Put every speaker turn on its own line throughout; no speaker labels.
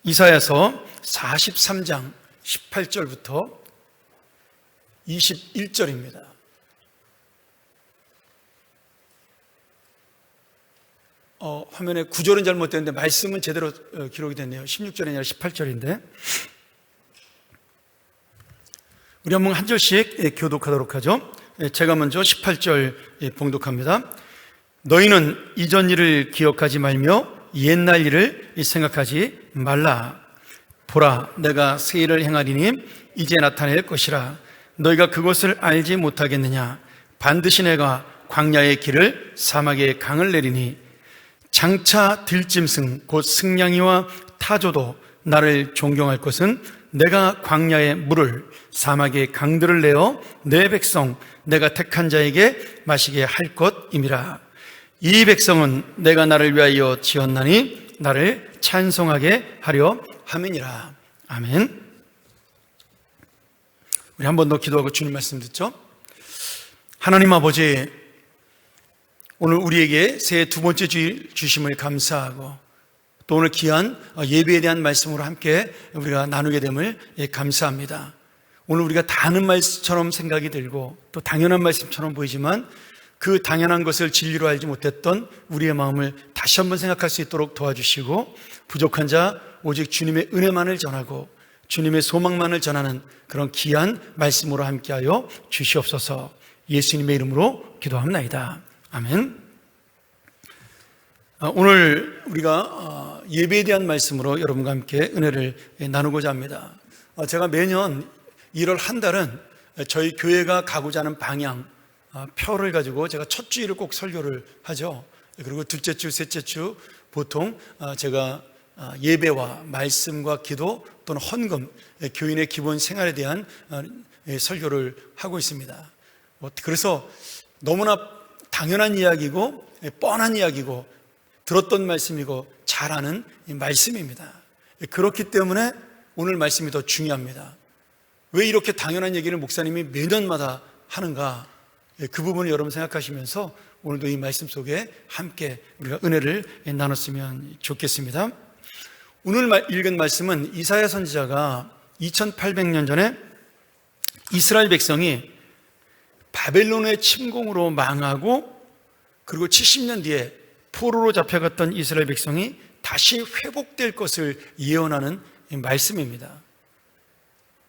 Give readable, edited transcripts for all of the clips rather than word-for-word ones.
이사야서 43장 18절부터 21절입니다. 화면에 구절은 잘못됐는데 말씀은 제대로 기록이 됐네요. 16절이 아니라 18절인데 우리 한번 한 절씩 교독하도록 하죠. 제가 먼저 18절 봉독합니다. 너희는 이전 일을 기억하지 말며 옛날 일을 생각하지 말라. 보라, 내가 새 일을 행하리니 이제 나타낼 것이라. 너희가 그것을 알지 못하겠느냐? 반드시 내가 광야의 길을 사막의 강을 내리니 장차 들짐승 곧 승냥이와 타조도 나를 존경할 것은 내가 광야의 물을 사막의 강들을 내어 내 백성 내가 택한 자에게 마시게 할 것임이라. 이 백성은 내가 나를 위하여 지었나니 나를 찬송하게 하려 함이니라. 아멘. 우리 한 번 더 기도하고 주님 말씀 듣죠. 하나님 아버지, 오늘 우리에게 새해 두 번째 주심을 감사하고 또 오늘 귀한 예배에 대한 말씀으로 함께 우리가 나누게 됨을 감사합니다. 오늘 우리가 다 아는 말씀처럼 생각이 들고 또 당연한 말씀처럼 보이지만 그 당연한 것을 진리로 알지 못했던 우리의 마음을 다시 한번 생각할 수 있도록 도와주시고 부족한 자 오직 주님의 은혜만을 전하고 주님의 소망만을 전하는 그런 귀한 말씀으로 함께하여 주시옵소서. 예수님의 이름으로 기도합나이다. 아멘. 오늘 우리가 예배에 대한 말씀으로 여러분과 함께 은혜를 나누고자 합니다. 제가 매년 1월 한 달은 저희 교회가 가고자 하는 방향 표를 가지고 제가 첫 주일을 꼭 설교를 하죠. 그리고 둘째 주, 셋째 주 보통 제가 예배와 말씀과 기도 또는 헌금, 교인의 기본 생활에 대한 설교를 하고 있습니다. 그래서 너무나 당연한 이야기고 뻔한 이야기고 들었던 말씀이고 잘 아는 말씀입니다. 그렇기 때문에 오늘 말씀이 더 중요합니다. 왜 이렇게 당연한 얘기를 목사님이 매년마다 하는가? 그 부분을 여러분 생각하시면서 오늘도 이 말씀 속에 함께 우리가 은혜를 나눴으면 좋겠습니다. 오늘 읽은 말씀은 이사야 선지자가 2800년 전에 이스라엘 백성이 바벨론의 침공으로 망하고 그리고 70년 뒤에 포로로 잡혀갔던 이스라엘 백성이 다시 회복될 것을 예언하는 말씀입니다.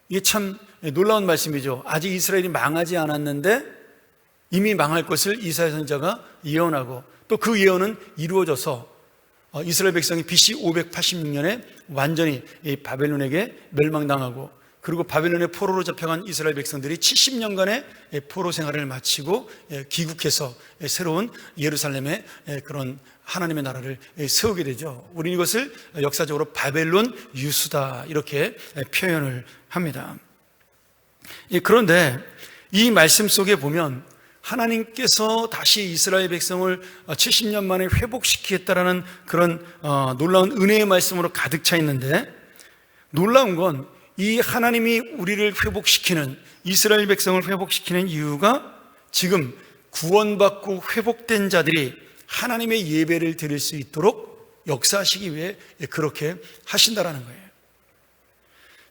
이게 참 놀라운 말씀이죠. 아직 이스라엘이 망하지 않았는데 이미 망할 것을 이사야 선지자가 예언하고 또 그 예언은 이루어져서 이스라엘 백성이 BC 586년에 완전히 바벨론에게 멸망당하고 그리고 바벨론의 포로로 잡혀간 이스라엘 백성들이 70년간의 포로 생활을 마치고 귀국해서 새로운 예루살렘의 그런 하나님의 나라를 세우게 되죠. 우리는 이것을 역사적으로 바벨론 유수다 이렇게 표현을 합니다. 그런데 이 말씀 속에 보면 하나님께서 다시 이스라엘 백성을 70년 만에 회복시키겠다라는 그런 놀라운 은혜의 말씀으로 가득 차 있는데 놀라운 건 이 하나님이 우리를 회복시키는 이스라엘 백성을 회복시키는 이유가 지금 구원받고 회복된 자들이 하나님의 예배를 드릴 수 있도록 역사하시기 위해 그렇게 하신다라는 거예요.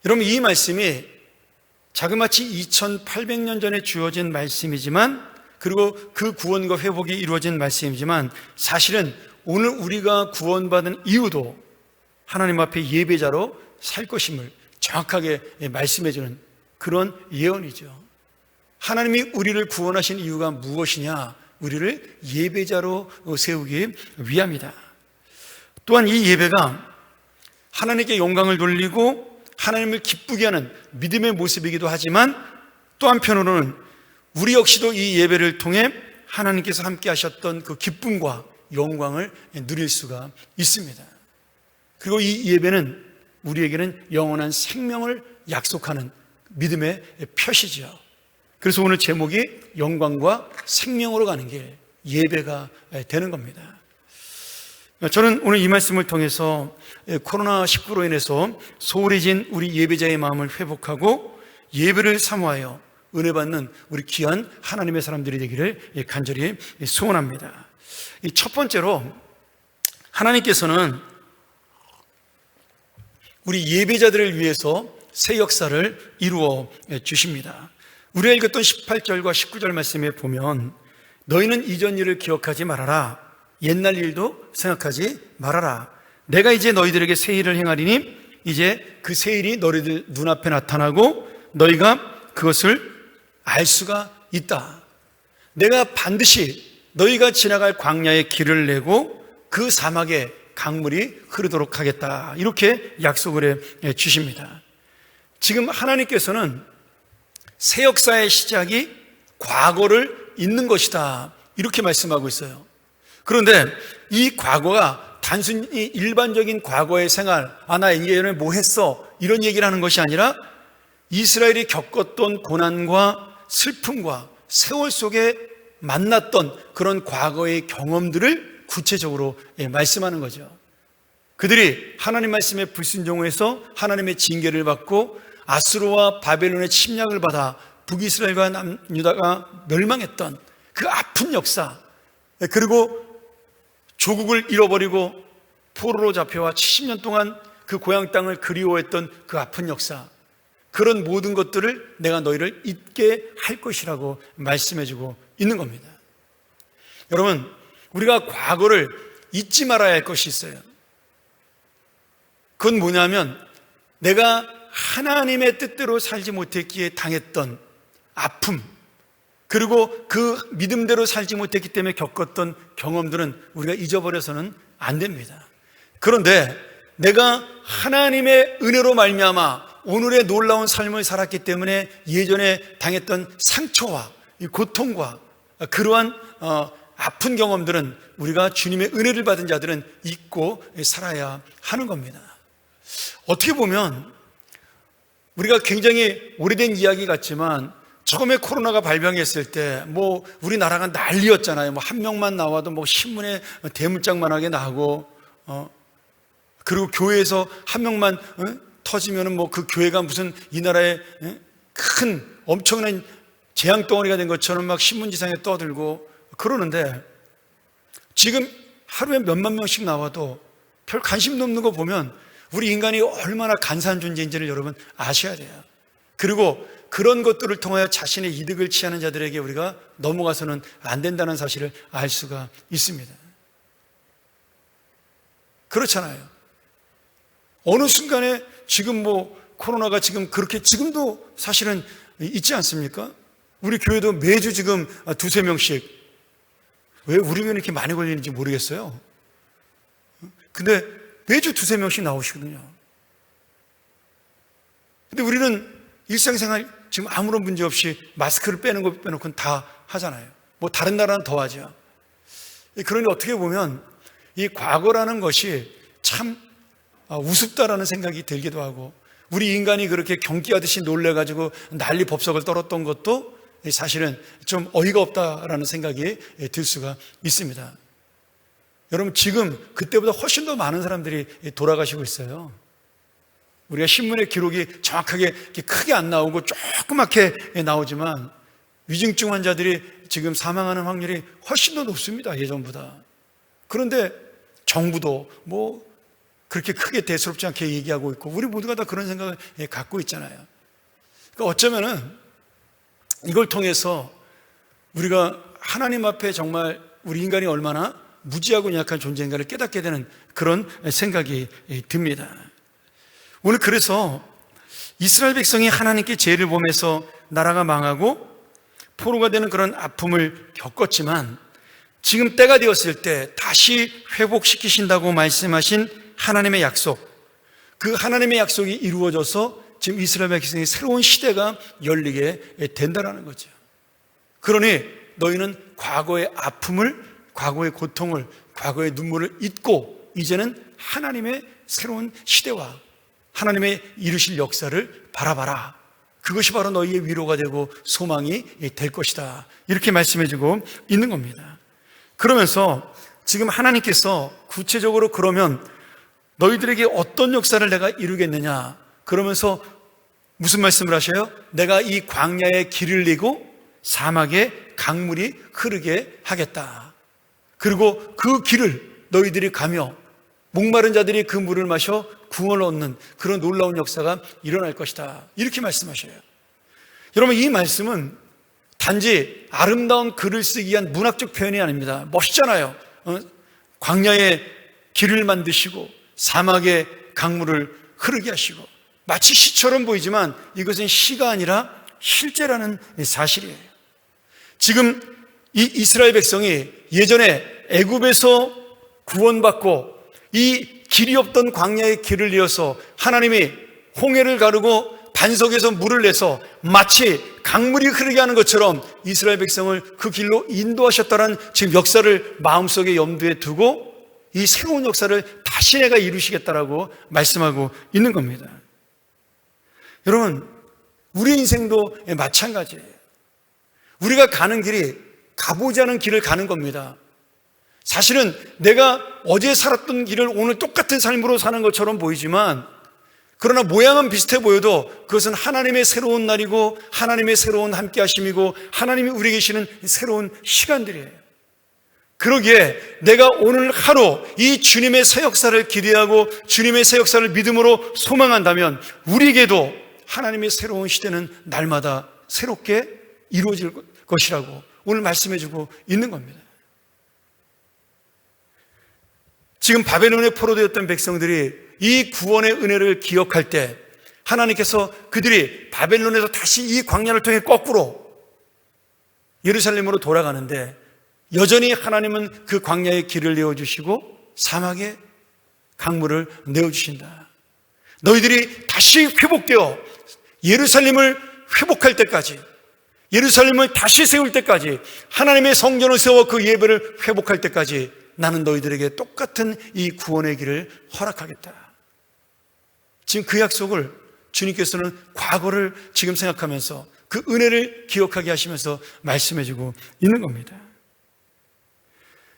여러분 이 말씀이 자그마치 2800년 전에 주어진 말씀이지만 그리고 그 구원과 회복이 이루어진 말씀이지만 사실은 오늘 우리가 구원받은 이유도 하나님 앞에 예배자로 살 것임을 정확하게 말씀해주는 그런 예언이죠. 하나님이 우리를 구원하신 이유가 무엇이냐? 우리를 예배자로 세우기 위함이다. 또한 이 예배가 하나님께 영광을 돌리고 하나님을 기쁘게 하는 믿음의 모습이기도 하지만 또 한편으로는 우리 역시도 이 예배를 통해 하나님께서 함께 하셨던 그 기쁨과 영광을 누릴 수가 있습니다. 그리고 이 예배는 우리에게는 영원한 생명을 약속하는 믿음의 표시죠. 그래서 오늘 제목이 영광과 생명으로 가는 길, 예배가 되는 겁니다. 저는 오늘 이 말씀을 통해서 코로나19로 인해서 소홀해진 우리 예배자의 마음을 회복하고 예배를 사모하여 은혜 받는 우리 귀한 하나님의 사람들이 되기를 간절히 소원합니다. 첫 번째로 하나님께서는 우리 예배자들을 위해서 새 역사를 이루어 주십니다. 우리가 읽었던 18절과 19절 말씀에 보면 너희는 이전 일을 기억하지 말아라. 옛날 일도 생각하지 말아라. 내가 이제 너희들에게 새 일을 행하리니 이제 그 새 일이 너희들 눈앞에 나타나고 너희가 그것을 알 수가 있다. 내가 반드시 너희가 지나갈 광야에 길을 내고 그 사막에 강물이 흐르도록 하겠다. 이렇게 약속을 해 주십니다. 지금 하나님께서는 새 역사의 시작이 과거를 잇는 것이다. 이렇게 말씀하고 있어요. 그런데 이 과거가 단순히 일반적인 과거의 생활, 나 예전에 뭐 했어, 이런 얘기를 하는 것이 아니라 이스라엘이 겪었던 고난과 슬픔과 세월 속에 만났던 그런 과거의 경험들을 구체적으로 말씀하는 거죠. 그들이 하나님 말씀에 불순종해서 하나님의 징계를 받고 아수르와 바벨론의 침략을 받아 북이스라엘과 남유다가 멸망했던 그 아픈 역사, 그리고 조국을 잃어버리고 포로로 잡혀와 70년 동안 그 고향 땅을 그리워했던 그 아픈 역사, 그런 모든 것들을 내가 너희를 잊게 할 것이라고 말씀해주고 있는 겁니다. 여러분, 우리가 과거를 잊지 말아야 할 것이 있어요. 그건 뭐냐면 내가 하나님의 뜻대로 살지 못했기에 당했던 아픔, 그리고 그 믿음대로 살지 못했기 때문에 겪었던 경험들은 우리가 잊어버려서는 안 됩니다. 그런데 내가 하나님의 은혜로 말미암아 오늘의 놀라운 삶을 살았기 때문에 예전에 당했던 상처와 고통과 그러한 아픈 경험들은 우리가 주님의 은혜를 받은 자들은 잊고 살아야 하는 겁니다. 어떻게 보면 우리가 굉장히 오래된 이야기 같지만 처음에 코로나가 발병했을 때 우리나라가 난리였잖아요. 한 명만 나와도 신문에 대문짝만하게 나고, 그리고 교회에서 한 명만 터지면은 그 교회가 무슨 이 나라의 큰 엄청난 재앙덩어리가 된 것처럼 막 신문지상에 떠들고 그러는데, 지금 하루에 몇만 명씩 나와도 별 관심도 없는 거 보면 우리 인간이 얼마나 간사한 존재인지를 여러분 아셔야 돼요. 그리고 그런 것들을 통하여 자신의 이득을 취하는 자들에게 우리가 넘어가서는 안 된다는 사실을 알 수가 있습니다. 그렇잖아요. 어느 순간에 지금 코로나가 지금 그렇게 지금도 사실은 있지 않습니까? 우리 교회도 매주 지금 두세 명씩, 왜 우리 교회는 이렇게 많이 걸리는지 모르겠어요. 근데 매주 두세 명씩 나오시거든요. 근데 우리는 일상생활 지금 아무런 문제 없이 마스크를 빼는 거 빼놓고는 다 하잖아요. 다른 나라는 더 하죠. 그러니 어떻게 보면 이 과거라는 것이 참 우습다라는 생각이 들기도 하고, 우리 인간이 그렇게 경기하듯이 놀래가지고 난리 법석을 떨었던 것도 사실은 좀 어이가 없다라는 생각이 들 수가 있습니다. 여러분, 지금 그때보다 훨씬 더 많은 사람들이 돌아가시고 있어요. 우리가 신문의 기록이 정확하게 크게 안 나오고 조그맣게 나오지만 위중증 환자들이 지금 사망하는 확률이 훨씬 더 높습니다. 예전보다. 그런데 정부도 그렇게 크게 대수롭지 않게 얘기하고 있고, 우리 모두가 다 그런 생각을 갖고 있잖아요. 그러니까 어쩌면은 이걸 통해서 우리가 하나님 앞에 정말 우리 인간이 얼마나 무지하고 약한 존재인가를 깨닫게 되는 그런 생각이 듭니다. 오늘 그래서 이스라엘 백성이 하나님께 죄를 범해서 나라가 망하고 포로가 되는 그런 아픔을 겪었지만, 지금 때가 되었을 때 다시 회복시키신다고 말씀하신 하나님의 약속, 그 하나님의 약속이 이루어져서 지금 이스라엘 백성의 새로운 시대가 열리게 된다는 거죠. 그러니 너희는 과거의 아픔을, 과거의 고통을, 과거의 눈물을 잊고 이제는 하나님의 새로운 시대와 하나님의 이루실 역사를 바라봐라. 그것이 바로 너희의 위로가 되고 소망이 될 것이다. 이렇게 말씀해주고 있는 겁니다. 그러면서 지금 하나님께서 구체적으로 그러면 너희들에게 어떤 역사를 내가 이루겠느냐, 그러면서 무슨 말씀을 하셔요? 내가 이 광야에 길을 내고 사막에 강물이 흐르게 하겠다. 그리고 그 길을 너희들이 가며 목마른 자들이 그 물을 마셔 구원을 얻는 그런 놀라운 역사가 일어날 것이다. 이렇게 말씀하셔요. 여러분, 이 말씀은 단지 아름다운 글을 쓰기 위한 문학적 표현이 아닙니다. 멋있잖아요. 광야에 길을 만드시고 사막에 강물을 흐르게 하시고, 마치 시처럼 보이지만 이것은 시가 아니라 실제라는 사실이에요. 지금 이 이스라엘 백성이 예전에 애굽에서 구원받고 이 길이 없던 광야의 길을 이어서 하나님이 홍해를 가르고 반석에서 물을 내서 마치 강물이 흐르게 하는 것처럼 이스라엘 백성을 그 길로 인도하셨다는 지금 역사를 마음속에 염두에 두고 이 새로운 역사를 다시 내가 이루시겠다라고 말씀하고 있는 겁니다. 여러분, 우리 인생도 마찬가지예요. 우리가 가는 길이 가보지 않은 길을 가는 겁니다. 사실은 내가 어제 살았던 길을 오늘 똑같은 삶으로 사는 것처럼 보이지만, 그러나 모양은 비슷해 보여도 그것은 하나님의 새로운 날이고 하나님의 새로운 함께 하심이고 하나님이 우리에게 주시는 새로운 시간들이에요. 그러기에 내가 오늘 하루 이 주님의 새 역사를 기대하고 주님의 새 역사를 믿음으로 소망한다면 우리에게도 하나님의 새로운 시대는 날마다 새롭게 이루어질 것이라고 오늘 말씀해주고 있는 겁니다. 지금 바벨론에 포로되었던 백성들이 이 구원의 은혜를 기억할 때 하나님께서 그들이 바벨론에서 다시 이 광야를 통해 거꾸로 예루살렘으로 돌아가는데 여전히 하나님은 그 광야의 길을 내어주시고 사막에 강물을 내어주신다. 너희들이 다시 회복되어 예루살렘을 회복할 때까지, 예루살렘을 다시 세울 때까지, 하나님의 성전을 세워 그 예배를 회복할 때까지 나는 너희들에게 똑같은 이 구원의 길을 허락하겠다. 지금 그 약속을 주님께서는 과거를 지금 생각하면서 그 은혜를 기억하게 하시면서 말씀해주고 있는 겁니다.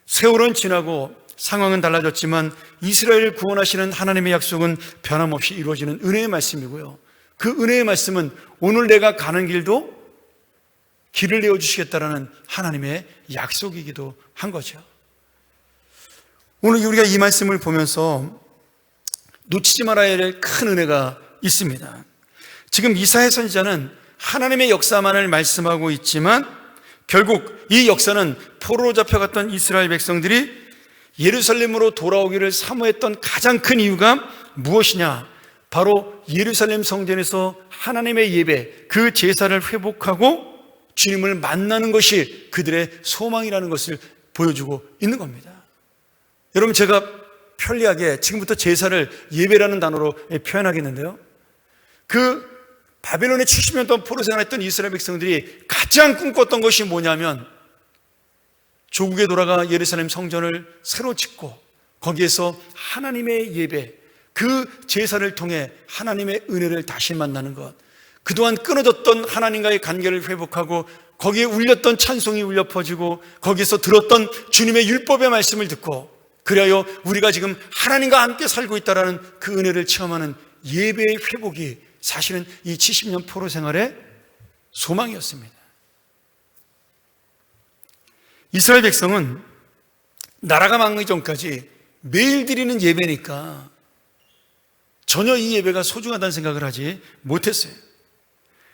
세월은 지나고 상황은 달라졌지만 이스라엘을 구원하시는 하나님의 약속은 변함없이 이루어지는 은혜의 말씀이고요. 그 은혜의 말씀은 오늘 내가 가는 길도 길을 내어주시겠다라는 하나님의 약속이기도 한 거죠. 오늘 우리가 이 말씀을 보면서 놓치지 말아야 할 큰 은혜가 있습니다. 지금 이사야 선지자는 하나님의 역사만을 말씀하고 있지만 결국 이 역사는 포로로 잡혀갔던 이스라엘 백성들이 예루살렘으로 돌아오기를 사모했던 가장 큰 이유가 무엇이냐? 바로 예루살렘 성전에서 하나님의 예배, 그 제사를 회복하고 주님을 만나는 것이 그들의 소망이라는 것을 보여주고 있는 겁니다. 여러분, 제가 편리하게 지금부터 제사를 예배라는 단어로 표현하겠는데요. 그 바벨론에 70년 동안 포로 생활했던 이스라엘 백성들이 가장 꿈꿨던 것이 뭐냐면 조국에 돌아가 예루살렘 성전을 새로 짓고 거기에서 하나님의 예배, 그 제사를 통해 하나님의 은혜를 다시 만나는 것, 그동안 끊어졌던 하나님과의 관계를 회복하고 거기에 울렸던 찬송이 울려 퍼지고 거기에서 들었던 주님의 율법의 말씀을 듣고 그리하여 우리가 지금 하나님과 함께 살고 있다는 그 은혜를 체험하는 예배의 회복이 사실은 이 70년 포로 생활의 소망이었습니다. 이스라엘 백성은 나라가 망하기 전까지 매일 드리는 예배니까 전혀 이 예배가 소중하다는 생각을 하지 못했어요.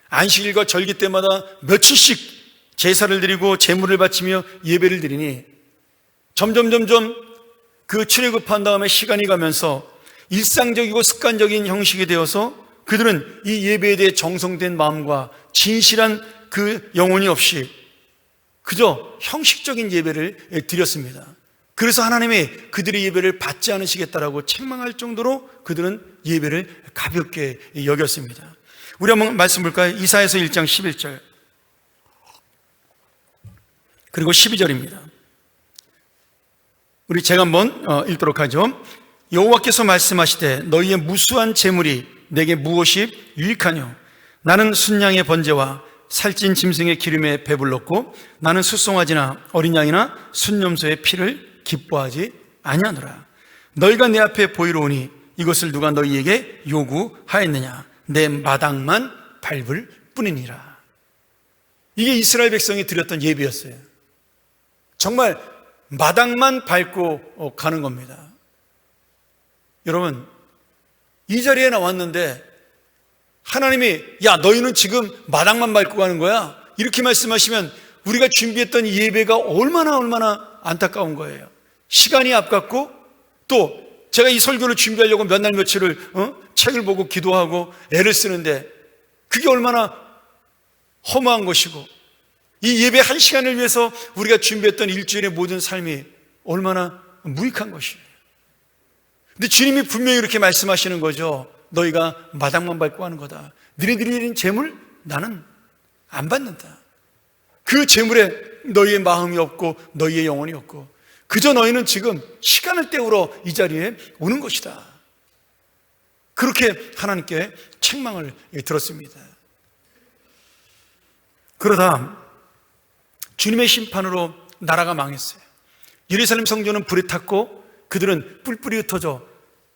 안식일과 절기 때마다 며칠씩 제사를 드리고 제물을 바치며 예배를 드리니 점점 그 출애굽한 다음에 시간이 가면서 일상적이고 습관적인 형식이 되어서 그들은 이 예배에 대해 정성된 마음과 진실한 그 영혼이 없이 그저 형식적인 예배를 드렸습니다. 그래서 하나님이 그들의 예배를 받지 않으시겠다라고 책망할 정도로 그들은 예배를 가볍게 여겼습니다. 우리 한번 말씀 볼까요? 이사야서 1장 11절 그리고 12절입니다. 우리 제가 한번 읽도록 하죠. 여호와께서 말씀하시되 너희의 무수한 재물이 내게 무엇이 유익하뇨? 나는 순양의 번제와 살찐 짐승의 기름에 배불렀고 나는 숫송아지나 어린 양이나 순염소의 피를 기뻐하지 아니하노라. 너희가 내 앞에 보이러 오니 이것을 누가 너희에게 요구하였느냐? 내 마당만 밟을 뿐이니라. 이게 이스라엘 백성이 드렸던 예배였어요. 정말 마당만 밟고 가는 겁니다. 여러분, 이 자리에 나왔는데 하나님이 야 너희는 지금 마당만 밟고 가는 거야 이렇게 말씀하시면 우리가 준비했던 이 예배가 얼마나 안타까운 거예요. 시간이 아깝고 또 제가 이 설교를 준비하려고 몇 날 며칠을 책을 보고 기도하고 애를 쓰는데 그게 얼마나 허무한 것이고 이 예배 한 시간을 위해서 우리가 준비했던 일주일의 모든 삶이 얼마나 무익한 것이에요. 근데 주님이 분명히 이렇게 말씀하시는 거죠. 너희가 마당만 밟고 하는 거다. 너희들이 드린 재물 나는 안 받는다. 그 재물에 너희의 마음이 없고 너희의 영혼이 없고 그저 너희는 지금 시간을 때우러 이 자리에 오는 것이다. 그렇게 하나님께 책망을 들었습니다. 그러다 주님의 심판으로 나라가 망했어요. 예루살렘 성전은 불에 탔고 그들은 뿔뿔이 흩어져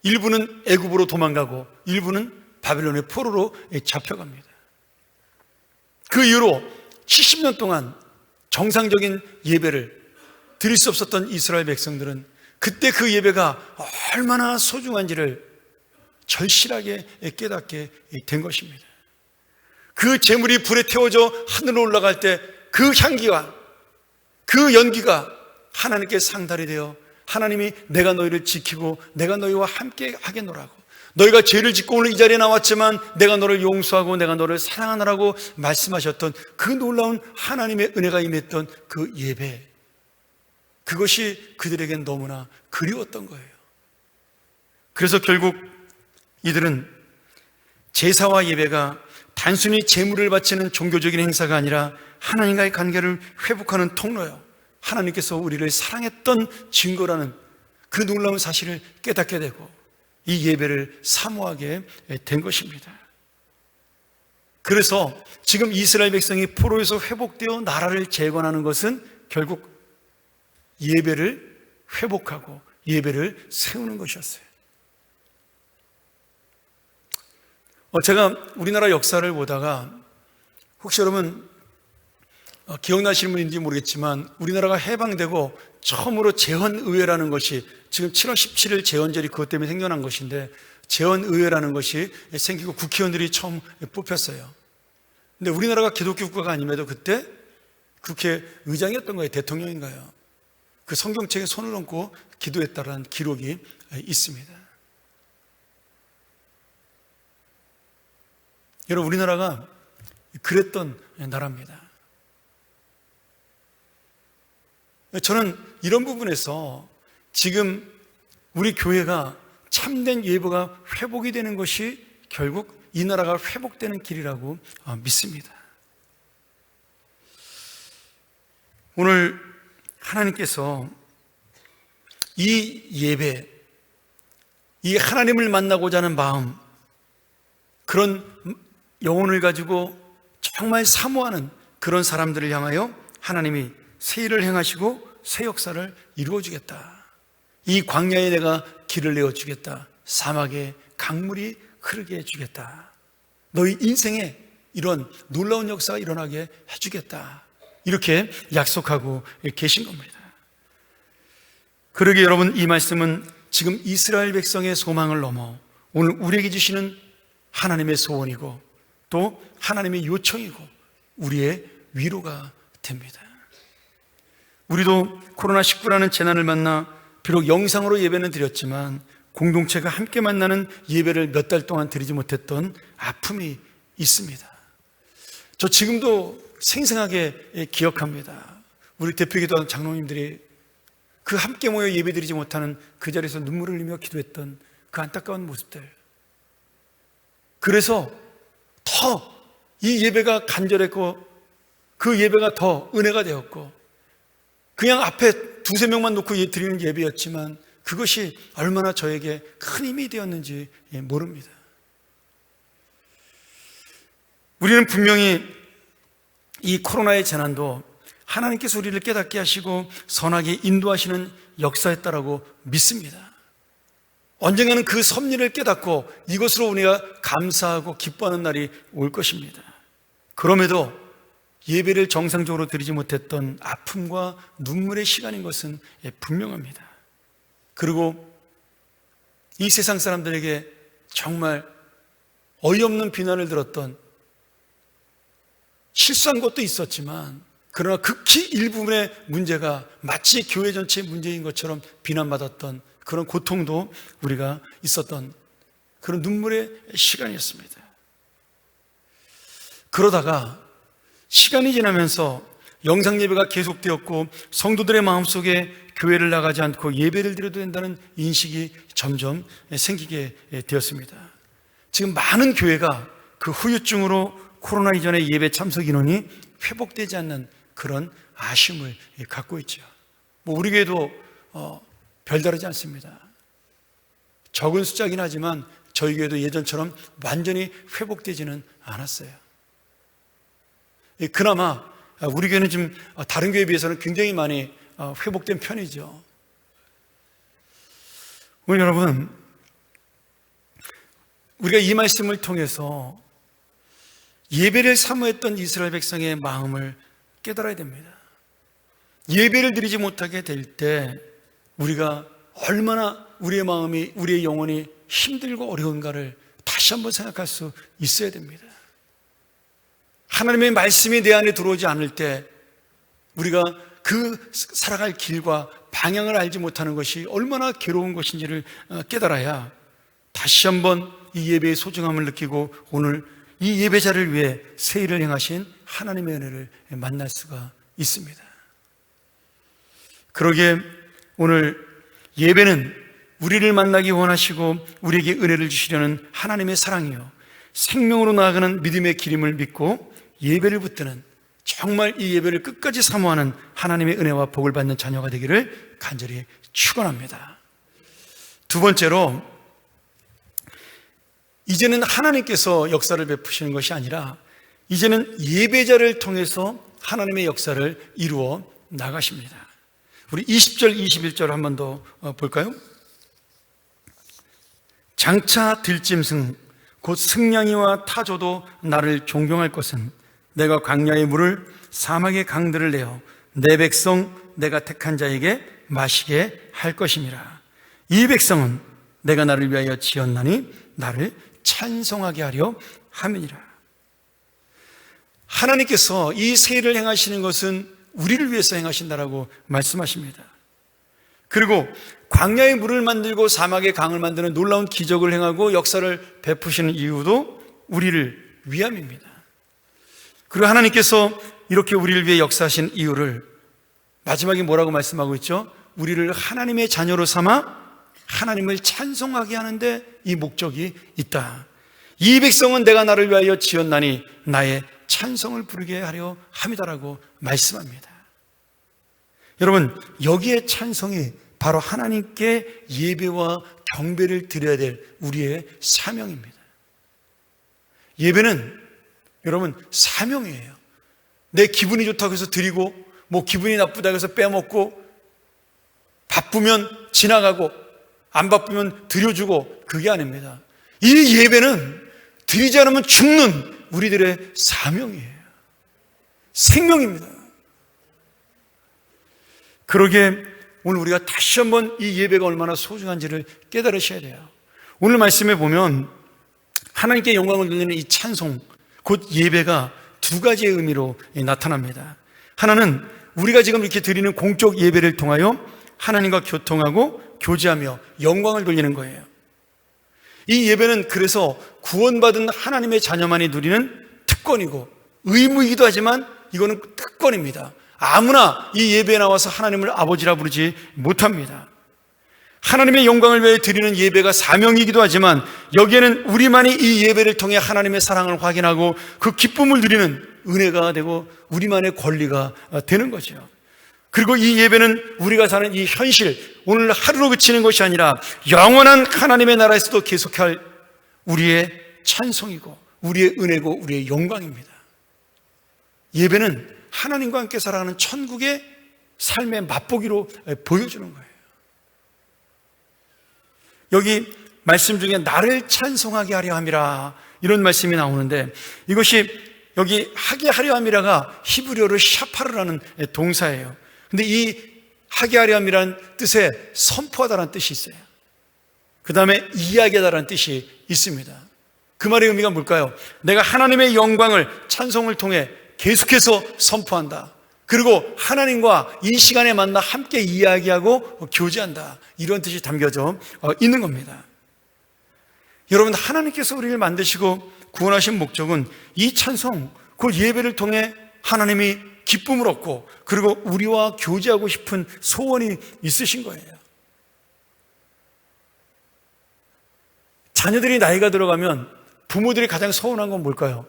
일부는 애굽으로 도망가고 일부는 바빌론의 포로로 잡혀갑니다. 그 이후로 70년 동안 정상적인 예배를 드릴 수 없었던 이스라엘 백성들은 그때 그 예배가 얼마나 소중한지를 절실하게 깨닫게 된 것입니다. 그 제물이 불에 태워져 하늘로 올라갈 때 그 향기와 그 연기가 하나님께 상달이 되어 하나님이 내가 너희를 지키고 내가 너희와 함께 하겠노라고 너희가 죄를 짓고 오늘 이 자리에 나왔지만 내가 너를 용서하고 내가 너를 사랑하노라고 말씀하셨던 그 놀라운 하나님의 은혜가 임했던 그 예배, 그것이 그들에겐 너무나 그리웠던 거예요. 그래서 결국 이들은 제사와 예배가 단순히 제물을 바치는 종교적인 행사가 아니라 하나님과의 관계를 회복하는 통로요, 하나님께서 우리를 사랑했던 증거라는 그 놀라운 사실을 깨닫게 되고 이 예배를 사모하게 된 것입니다. 그래서 지금 이스라엘 백성이 포로에서 회복되어 나라를 재건하는 것은 결국 예배를 회복하고 예배를 세우는 것이었어요. 제가 우리나라 역사를 보다가 혹시 여러분 기억나시는 분인지 모르겠지만 우리나라가 해방되고 처음으로 재헌의회라는 것이 지금 7월 17일 재헌절이 그것 때문에 생겨난 것인데 재헌의회라는 것이 생기고 국회의원들이 처음 뽑혔어요. 근데 우리나라가 기독교 국가가 아님에도 그때 국회의장이었던 거예요. 대통령인가요? 그 성경책에 손을 얹고 기도했다라는 기록이 있습니다. 여러분 우리나라가 그랬던 나라입니다. 저는 이런 부분에서 지금 우리 교회가 참된 예배가 회복이 되는 것이 결국 이 나라가 회복되는 길이라고 믿습니다. 오늘 하나님께서 이 예배, 이 하나님을 만나고자 하는 마음, 그런 영혼을 가지고 정말 사모하는 그런 사람들을 향하여 하나님이 새 일을 행하시고 새 역사를 이루어주겠다. 이 광야에 내가 길을 내어주겠다. 사막에 강물이 흐르게 해주겠다. 너희 인생에 이런 놀라운 역사가 일어나게 해주겠다. 이렇게 약속하고 계신 겁니다. 그러기에 여러분 이 말씀은 지금 이스라엘 백성의 소망을 넘어 오늘 우리에게 주시는 하나님의 소원이고 또 하나님의 요청이고 우리의 위로가 됩니다. 우리도 코로나19라는 재난을 만나 비록 영상으로 예배는 드렸지만 공동체가 함께 만나는 예배를 몇 달 동안 드리지 못했던 아픔이 있습니다. 저 지금도 생생하게 기억합니다. 우리 대표기도하는 장로님들이 그 함께 모여 예배 드리지 못하는 그 자리에서 눈물을 흘리며 기도했던 그 안타까운 모습들. 그래서 더 이 예배가 간절했고 그 예배가 더 은혜가 되었고 그냥 앞에 두세 명만 놓고 드리는 예배였지만 그것이 얼마나 저에게 큰 힘이 되었는지 모릅니다. 우리는 분명히 이 코로나의 재난도 하나님께서 우리를 깨닫게 하시고 선하게 인도하시는 역사였다라고 믿습니다. 언젠가는 그 섭리를 깨닫고 이것으로 우리가 감사하고 기뻐하는 날이 올 것입니다. 그럼에도 예배를 정상적으로 드리지 못했던 아픔과 눈물의 시간인 것은 분명합니다. 그리고 이 세상 사람들에게 정말 어이없는 비난을 들었던, 실수한 것도 있었지만 그러나 극히 일부분의 문제가 마치 교회 전체의 문제인 것처럼 비난받았던 그런 고통도 우리가 있었던 그런 눈물의 시간이었습니다. 그러다가 시간이 지나면서 영상 예배가 계속되었고 성도들의 마음속에 교회를 나가지 않고 예배를 드려도 된다는 인식이 점점 생기게 되었습니다. 지금 많은 교회가 그 후유증으로 코로나 이전의 예배 참석 인원이 회복되지 않는 그런 아쉬움을 갖고 있죠. 우리 교회도 별다르지 않습니다. 적은 숫자긴 하지만 저희 교회도 예전처럼 완전히 회복되지는 않았어요. 그나마 우리 교회는 지금 다른 교회에 비해서는 굉장히 많이 회복된 편이죠. 오늘 여러분, 우리가 이 말씀을 통해서 예배를 사모했던 이스라엘 백성의 마음을 깨달아야 됩니다. 예배를 드리지 못하게 될 때 우리가 얼마나 우리의 마음이, 우리의 영혼이 힘들고 어려운가를 다시 한번 생각할 수 있어야 됩니다. 하나님의 말씀이 내 안에 들어오지 않을 때 우리가 그 살아갈 길과 방향을 알지 못하는 것이 얼마나 괴로운 것인지를 깨달아야 다시 한번 이 예배의 소중함을 느끼고 오늘 이 예배자를 위해 새 일을 행하신 하나님의 은혜를 만날 수가 있습니다. 그러기에 오늘 예배는 우리를 만나기 원하시고 우리에게 은혜를 주시려는 하나님의 사랑이요, 생명으로 나아가는 믿음의 길임을 믿고 예배를 붙드는, 정말 이 예배를 끝까지 사모하는 하나님의 은혜와 복을 받는 자녀가 되기를 간절히 축원합니다. 두 번째로, 이제는 하나님께서 역사를 베푸시는 것이 아니라 이제는 예배자를 통해서 하나님의 역사를 이루어 나가십니다. 우리 20절, 21절 한 번 더 볼까요? 장차 들짐승 곧 승냥이와 타조도 나를 존경할 것은 내가 광야의 물을 사막의 강들을 내어 내 백성 내가 택한 자에게 마시게 할 것임이라. 이 백성은 내가 나를 위하여 지었나니 나를 찬송하게 하려 함이니라. 하나님께서 이 새 일을 행하시는 것은 우리를 위해서 행하신다라고 말씀하십니다. 그리고 광야의 물을 만들고 사막의 강을 만드는 놀라운 기적을 행하고 역사를 베푸시는 이유도 우리를 위함입니다. 그리고 하나님께서 이렇게 우리를 위해 역사하신 이유를 마지막에 뭐라고 말씀하고 있죠? 우리를 하나님의 자녀로 삼아 하나님을 찬송하게 하는데 이 목적이 있다. 이 백성은 내가 나를 위하여 지었나니 나의 찬송을 부르게 하려 함이다라고 말씀합니다. 여러분, 여기에 찬송이 바로 하나님께 예배와 경배를 드려야 될 우리의 사명입니다. 예배는 여러분 사명이에요. 내 기분이 좋다고 해서 드리고, 기분이 나쁘다고 해서 빼먹고, 바쁘면 지나가고 안 바쁘면 드려주고, 그게 아닙니다. 이 예배는 드리지 않으면 죽는 우리들의 사명이에요. 생명입니다. 그러기에 오늘 우리가 다시 한번 이 예배가 얼마나 소중한지를 깨달으셔야 돼요. 오늘 말씀에 보면 하나님께 영광을 돌리는 이 찬송, 곧 예배가 두 가지의 의미로 나타납니다. 하나는 우리가 지금 이렇게 드리는 공적 예배를 통하여 하나님과 교통하고 교제하며 영광을 돌리는 거예요. 이 예배는 그래서 구원받은 하나님의 자녀만이 누리는 특권이고 의무이기도 하지만 이거는 특권입니다. 아무나 이 예배에 나와서 하나님을 아버지라 부르지 못합니다. 하나님의 영광을 위해 드리는 예배가 사명이기도 하지만 여기에는 우리만이 이 예배를 통해 하나님의 사랑을 확인하고 그 기쁨을 누리는 은혜가 되고 우리만의 권리가 되는 거죠. 그리고 이 예배는 우리가 사는 이 현실, 오늘 하루로 그치는 것이 아니라 영원한 하나님의 나라에서도 계속할 우리의 찬송이고 우리의 은혜고 우리의 영광입니다. 예배는 하나님과 함께 살아가는 천국의 삶의 맛보기로 보여주는 거예요. 여기 말씀 중에 나를 찬송하게 하려 함이라 이런 말씀이 나오는데, 이것이 여기 하게 하려 함이라가 히브리어로 샤파르라는 동사예요. 근데 이 하게 하려 함이라는 뜻에 선포하다라는 뜻이 있어요. 그 다음에 이야기하다라는 뜻이 있습니다. 그 말의 의미가 뭘까요? 내가 하나님의 영광을 찬송을 통해 계속해서 선포한다. 그리고 하나님과 이 시간에 만나 함께 이야기하고 교제한다. 이런 뜻이 담겨져 있는 겁니다. 여러분, 하나님께서 우리를 만드시고 구원하신 목적은 이 찬송, 그 예배를 통해 하나님이 기쁨을 얻고 그리고 우리와 교제하고 싶은 소원이 있으신 거예요. 자녀들이 나이가 들어가면 부모들이 가장 서운한 건 뭘까요?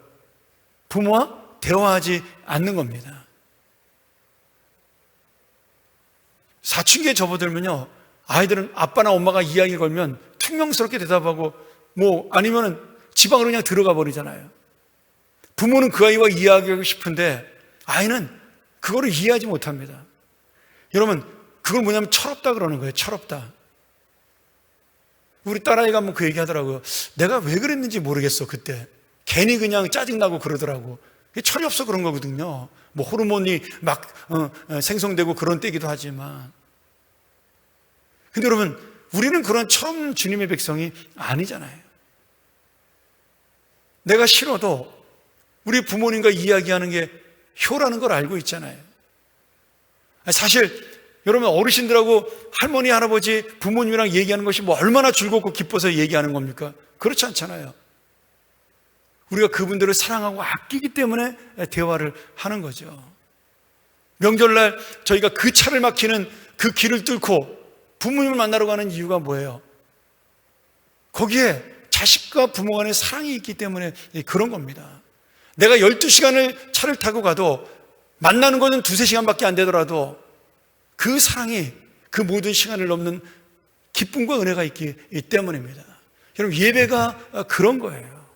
부모와 대화하지 않는 겁니다. 사춘기에 접어들면요, 아이들은 아빠나 엄마가 이야기 걸면 퉁명스럽게 대답하고 아니면은 지방으로 그냥 들어가 버리잖아요. 부모는 그 아이와 이야기하고 싶은데 아이는 그거를 이해하지 못합니다. 여러분, 그걸 뭐냐면 철없다 그러는 거예요. 철없다. 우리 딸아이가 한번 그 얘기 하더라고요. 내가 왜 그랬는지 모르겠어, 그때. 괜히 그냥 짜증나고 그러더라고. 철이 없어 그런 거거든요. 호르몬이 막 생성되고 그런 때기도 하지만. 근데 여러분, 우리는 그런 철없는 주님의 백성이 아니잖아요. 내가 싫어도 우리 부모님과 이야기하는 게 효라는 걸 알고 있잖아요. 사실 여러분, 어르신들하고 할머니, 할아버지, 부모님이랑 얘기하는 것이 얼마나 즐겁고 기뻐서 얘기하는 겁니까? 그렇지 않잖아요. 우리가 그분들을 사랑하고 아끼기 때문에 대화를 하는 거죠. 명절날 저희가 그 차를 막히는 그 길을 뚫고 부모님을 만나러 가는 이유가 뭐예요? 거기에 자식과 부모 간의 사랑이 있기 때문에 그런 겁니다. 내가 12시간을 차를 타고 가도 만나는 것은 2-3시간밖에 안 되더라도 그 사랑이 그 모든 시간을 넘는 기쁨과 은혜가 있기 때문입니다. 여러분, 예배가 그런 거예요.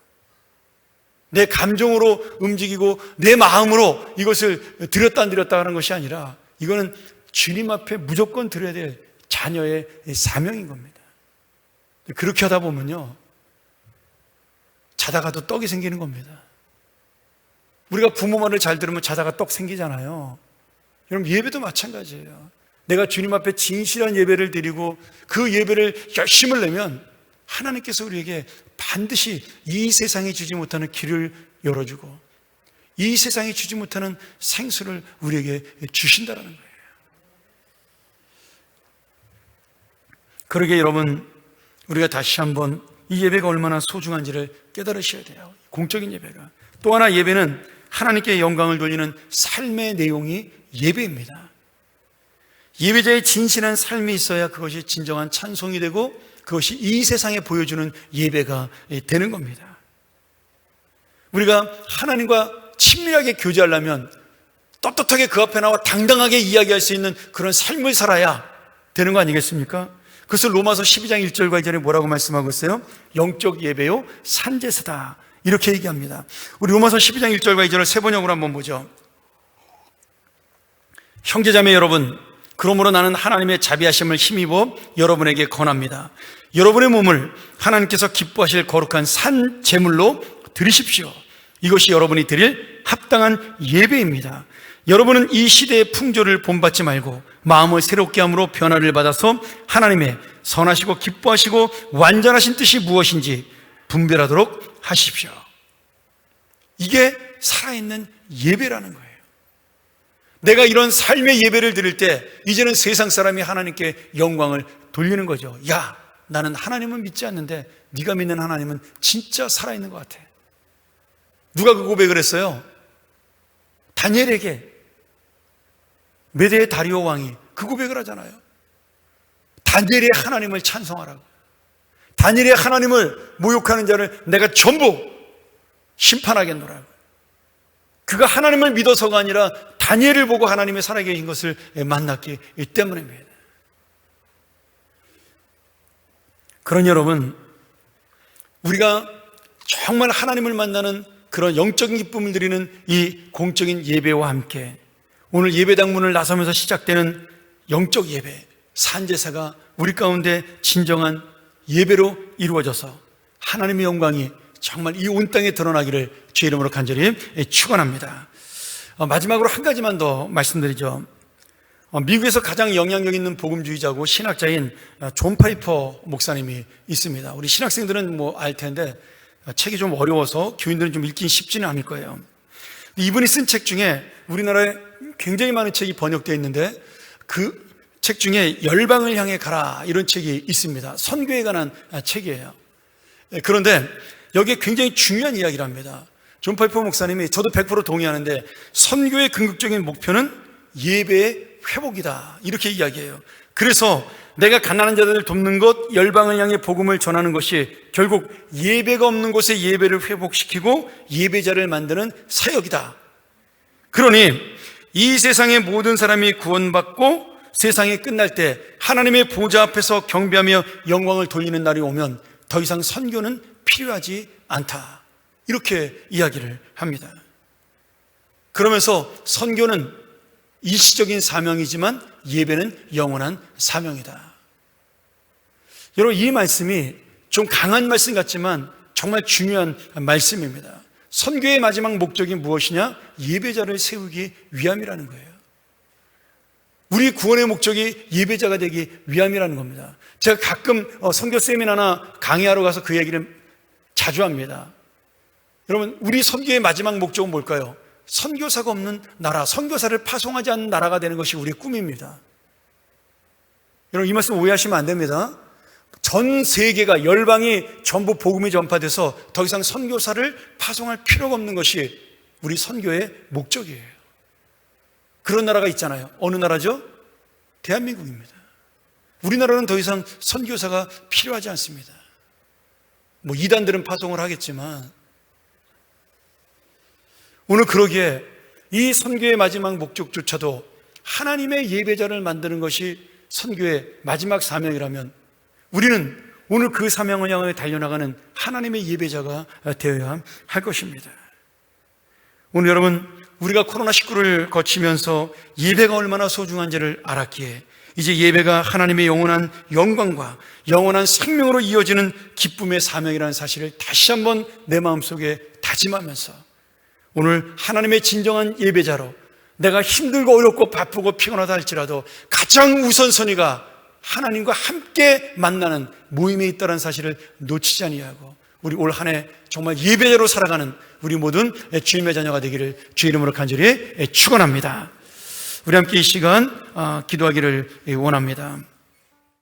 내 감정으로 움직이고 내 마음으로 이것을 드렸다 안 드렸다 하는 것이 아니라 이거는 주님 앞에 무조건 드려야 될 자녀의 사명인 겁니다. 그렇게 하다 보면요, 자다가도 떡이 생기는 겁니다. 우리가 부모 말을 잘 들으면 자다가 떡 생기잖아요. 여러분, 예배도 마찬가지예요. 내가 주님 앞에 진실한 예배를 드리고 그 예배를 열심을 내면 하나님께서 우리에게 반드시 이 세상이 주지 못하는 길을 열어주고 이 세상이 주지 못하는 생수를 우리에게 주신다는 거예요. 그러게 여러분, 우리가 다시 한번 이 예배가 얼마나 소중한지를 깨달으셔야 돼요. 공적인 예배가. 또 하나, 예배는 하나님께 영광을 돌리는 삶의 내용이 예배입니다. 예배자의 진실한 삶이 있어야 그것이 진정한 찬송이 되고 그것이 이 세상에 보여주는 예배가 되는 겁니다. 우리가 하나님과 친밀하게 교제하려면 떳떳하게 그 앞에 나와 당당하게 이야기할 수 있는 그런 삶을 살아야 되는 거 아니겠습니까? 그것을 로마서 12장 1절과 2절에 뭐라고 말씀하고 있어요? 영적 예배요 산제사다, 이렇게 얘기합니다. 우리 로마서 12장 1절과 2절을 세 번역으로 한번 보죠. 형제자매 여러분, 그러므로 나는 하나님의 자비하심을 힘입어 여러분에게 권합니다. 여러분의 몸을 하나님께서 기뻐하실 거룩한 산 제물로 드리십시오. 이것이 여러분이 드릴 합당한 예배입니다. 여러분은 이 시대의 풍조를 본받지 말고 마음을 새롭게 함으로 변화를 받아서 하나님의 선하시고 기뻐하시고 완전하신 뜻이 무엇인지 분별하도록 하십시오. 이게 살아있는 예배라는 거예요. 내가 이런 삶의 예배를 드릴 때 이제는 세상 사람이 하나님께 영광을 돌리는 거죠. 야, 나는 하나님은 믿지 않는데 네가 믿는 하나님은 진짜 살아있는 것 같아. 누가 그 고백을 했어요? 다니엘에게 메대의 다리오 왕이 그 고백을 하잖아요. 다니엘의 하나님을 찬송하라고. 다니엘의 하나님을 모욕하는 자를 내가 전부 심판하겠노라고. 그가 하나님을 믿어서가 아니라 다니엘을 보고 하나님의 살아계신 것을 만났기 때문입니다. 그러니 여러분, 우리가 정말 하나님을 만나는 그런 영적인 기쁨을 드리는 이 공적인 예배와 함께 오늘 예배당 문을 나서면서 시작되는 영적 예배, 산제사가 우리 가운데 진정한 예배로 이루어져서 하나님의 영광이 정말 이 온 땅에 드러나기를 주의 이름으로 간절히 축원합니다. 마지막으로 한 가지만 더 말씀드리죠. 미국에서 가장 영향력 있는 복음주의자고 신학자인 존 파이퍼 목사님이 있습니다. 우리 신학생들은 알 텐데 책이 좀 어려워서 교인들은 좀 읽긴 쉽지는 않을 거예요. 이분이 쓴 책 중에 우리나라에 굉장히 많은 책이 번역되어 있는데 그 책 중에 열방을 향해 가라 이런 책이 있습니다. 선교에 관한 책이에요. 그런데 여기에 굉장히 중요한 이야기를 합니다. 존 파이퍼 목사님이 저도 100% 동의하는데 선교의 궁극적인 목표는 예배의 회복이다 이렇게 이야기해요. 그래서 내가 가난한 자들을 돕는 것, 열방을 향해 복음을 전하는 것이 결국 예배가 없는 곳에 예배를 회복시키고 예배자를 만드는 사역이다. 그러니 이 세상의 모든 사람이 구원받고 세상이 끝날 때 하나님의 보좌 앞에서 경배하며 영광을 돌리는 날이 오면 더 이상 선교는 필요하지 않다 이렇게 이야기를 합니다. 그러면서 선교는 일시적인 사명이지만 예배는 영원한 사명이다. 여러분, 이 말씀이 좀 강한 말씀 같지만 정말 중요한 말씀입니다. 선교의 마지막 목적이 무엇이냐? 예배자를 세우기 위함이라는 거예요. 우리 구원의 목적이 예배자가 되기 위함이라는 겁니다. 제가 가끔 선교 세미나나 강의하러 가서 그 얘기를 자주 합니다. 여러분, 우리 선교의 마지막 목적은 뭘까요? 선교사가 없는 나라, 선교사를 파송하지 않는 나라가 되는 것이 우리의 꿈입니다. 여러분, 이 말씀 오해하시면 안 됩니다. 전 세계가 열방이 전부 복음이 전파돼서 더 이상 선교사를 파송할 필요가 없는 것이 우리 선교의 목적이에요. 그런 나라가 있잖아요. 어느 나라죠? 대한민국입니다. 우리나라는 더 이상 선교사가 필요하지 않습니다. 이단들은 파송을 하겠지만 오늘 그러기에 이 선교의 마지막 목적조차도 하나님의 예배자를 만드는 것이 선교의 마지막 사명이라면 우리는 오늘 그 사명을 향해 달려나가는 하나님의 예배자가 되어야 할 것입니다. 오늘 여러분, 우리가 코로나19를 거치면서 예배가 얼마나 소중한지를 알았기에 이제 예배가 하나님의 영원한 영광과 영원한 생명으로 이어지는 기쁨의 사명이라는 사실을 다시 한번 내 마음속에 다짐하면서 오늘 하나님의 진정한 예배자로 내가 힘들고 어렵고 바쁘고 피곤하다 할지라도 가장 우선순위가 하나님과 함께 만나는 모임에 있다는 사실을 놓치지 아니하고 우리 올 한 해 정말 예배자로 살아가는 우리 모든 주님의 자녀가 되기를 주의 이름으로 간절히 축원합니다. 우리 함께 이 시간 기도하기를 원합니다.